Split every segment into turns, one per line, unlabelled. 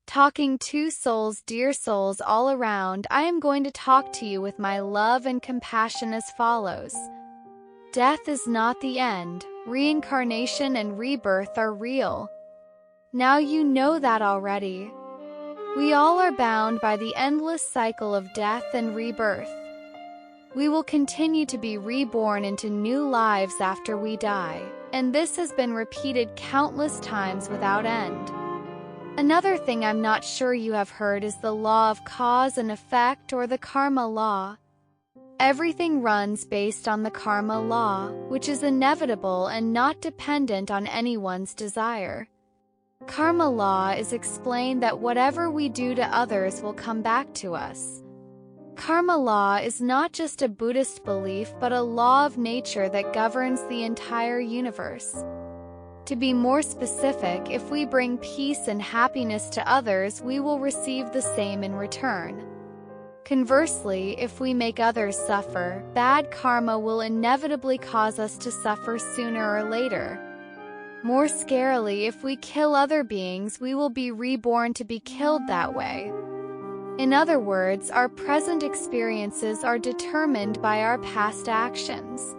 Talking to souls, dear souls all around, I am going to talk to you with my love and compassion as follows. Death is not the end. Reincarnation and rebirth are real. Now you know that already. We all are bound by the endless cycle of death and rebirth. We will continue to be reborn into new lives after we die, and this has been repeated countless times without end. Another thing I'm not sure you have heard is the law of cause and effect, or the karma law. Everything runs based on the karma law, which is inevitable and not dependent on anyone's desire. Karma law is explained that whatever we do to others will come back to us. Karma law is not just a Buddhist belief but a law of nature that governs the entire universe. To be more specific, if we bring peace and happiness to others, we will receive the same in return. Conversely, if we make others suffer, bad karma will inevitably cause us to suffer sooner or later. More scarily, if we kill other beings, we will be reborn to be killed that way. In other words, our present experiences are determined by our past actions.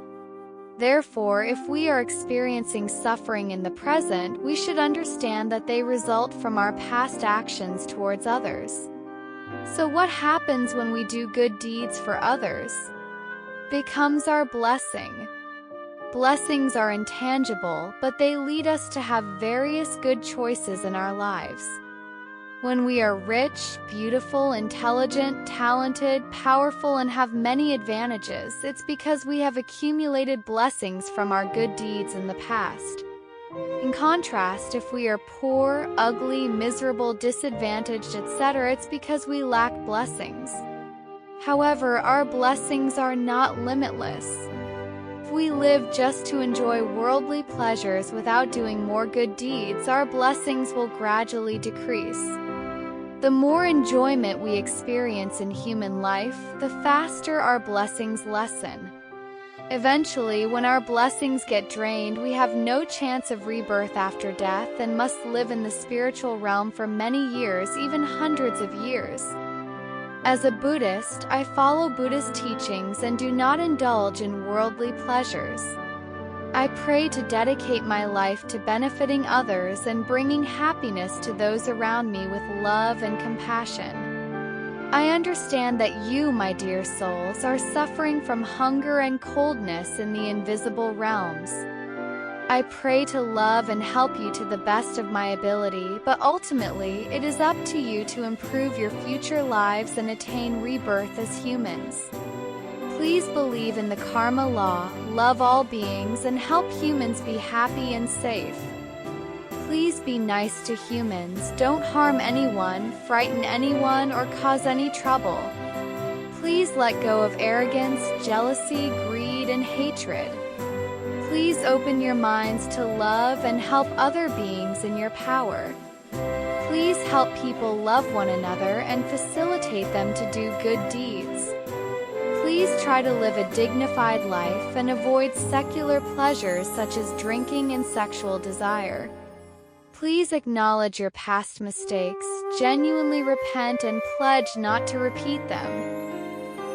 Therefore, if we are experiencing suffering in the present, we should understand that they result from our past actions towards others. So what happens when we do good deeds for others? Becomes our blessing. Blessings are intangible, but they lead us to have various good choices in our lives. When we are rich, beautiful, intelligent, talented, powerful, and have many advantages, it's because we have accumulated blessings from our good deeds in the past. In contrast, if we are poor, ugly, miserable, disadvantaged, etc., it's because we lack blessings. However, our blessings are not limitless. If we live just to enjoy worldly pleasures without doing more good deeds, our blessings will gradually decrease. The more enjoyment we experience in human life, the faster our blessings lessen. Eventually, when our blessings get drained, we have no chance of rebirth after death and must live in the spiritual realm for many years, even hundreds of years. As a Buddhist, I follow Buddhist teachings and do not indulge in worldly pleasures. I pray to dedicate my life to benefiting others and bringing happiness to those around me with love and compassion. I understand that you, my dear souls, are suffering from hunger and coldness in the invisible realms. I pray to love and help you to the best of my ability, but ultimately, it is up to you to improve your future lives and attain rebirth as humans. Please believe in the karma law, love all beings, and help humans be happy and safe. Please be nice to humans, don't harm anyone, frighten anyone, or cause any trouble. Please let go of arrogance, jealousy, greed, and hatred. Please open your minds to love and help other beings in your power. Please help people love one another and facilitate them to do good deeds. Please try to live a dignified life and avoid secular pleasures such as drinking and sexual desire. Please acknowledge your past mistakes, genuinely repent, and pledge not to repeat them.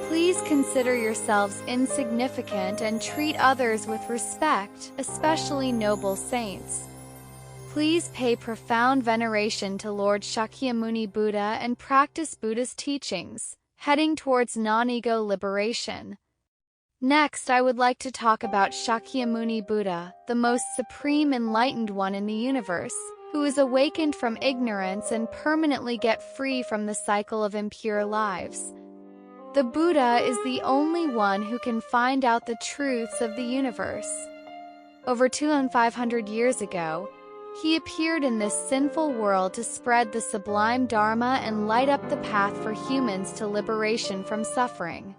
Please consider yourselves insignificant and treat others with respect, especially noble saints. Please pay profound veneration to Lord Shakyamuni Buddha and practice Buddha's teachings, heading towards non-ego liberation. Next, I would like to talk about Shakyamuni Buddha, the most Supreme Enlightened One in the universe, who is awakened from ignorance and permanently get free from the cycle of impure lives. The Buddha is the only one who can find out the truths of the universe. Over 2,500 years ago, he appeared in this sinful world to spread the sublime Dharma and light up the path for humans to liberation from suffering.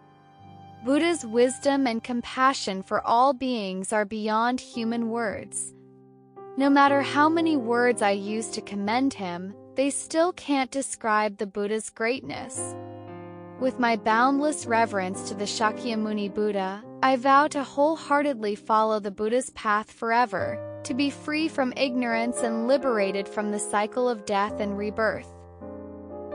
Buddha's wisdom and compassion for all beings are beyond human words. No matter how many words I use to commend him, they still can't describe the Buddha's greatness. With my boundless reverence to the Shakyamuni Buddha, I vow to wholeheartedly follow the Buddha's path forever, to be free from ignorance and liberated from the cycle of death and rebirth.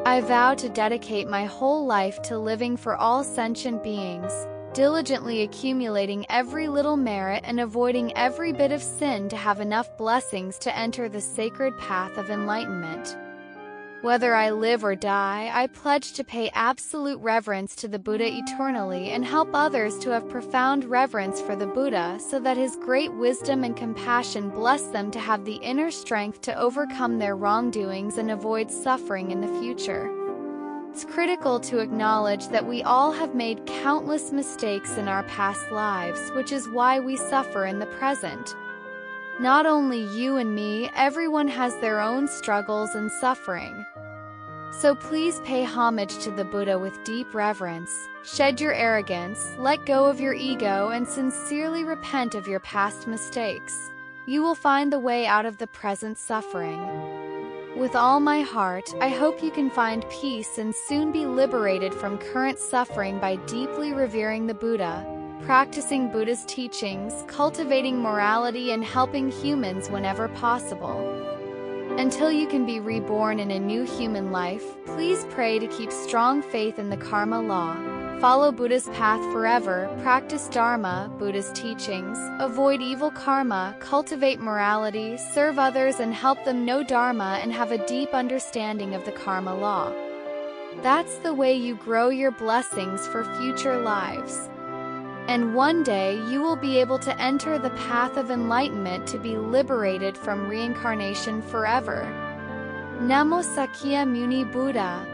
I vow to dedicate my whole life to living for all sentient beings, diligently accumulating every little merit and avoiding every bit of sin to have enough blessings to enter the sacred path of enlightenment. Whether I live or die, I pledge to pay absolute reverence to the Buddha eternally and help others to have profound reverence for the Buddha so that his great wisdom and compassion bless them to have the inner strength to overcome their wrongdoings and avoid suffering in the future. It's critical to acknowledge that we all have made countless mistakes in our past lives, which is why we suffer in the present. Not only you and me, everyone has their own struggles and suffering. So please pay homage to the Buddha with deep reverence, shed your arrogance, let go of your ego, and sincerely repent of your past mistakes. You will find the way out of the present suffering. With all my heart, I hope you can find peace and soon be liberated from current suffering by deeply revering the Buddha, practicing Buddhist teachings, cultivating morality, and helping humans whenever possible. Until you can be reborn in a new human life, please pray to keep strong faith in the karma law, follow Buddha's path forever, practice Dharma, Buddha's teachings, avoid evil karma, cultivate morality, serve others and help them know Dharma, and have a deep understanding of the karma law. That's the way you grow your blessings for future lives. And one day you will be able to enter the path of enlightenment to be liberated from reincarnation forever. Namo Shakya Muni Buddha.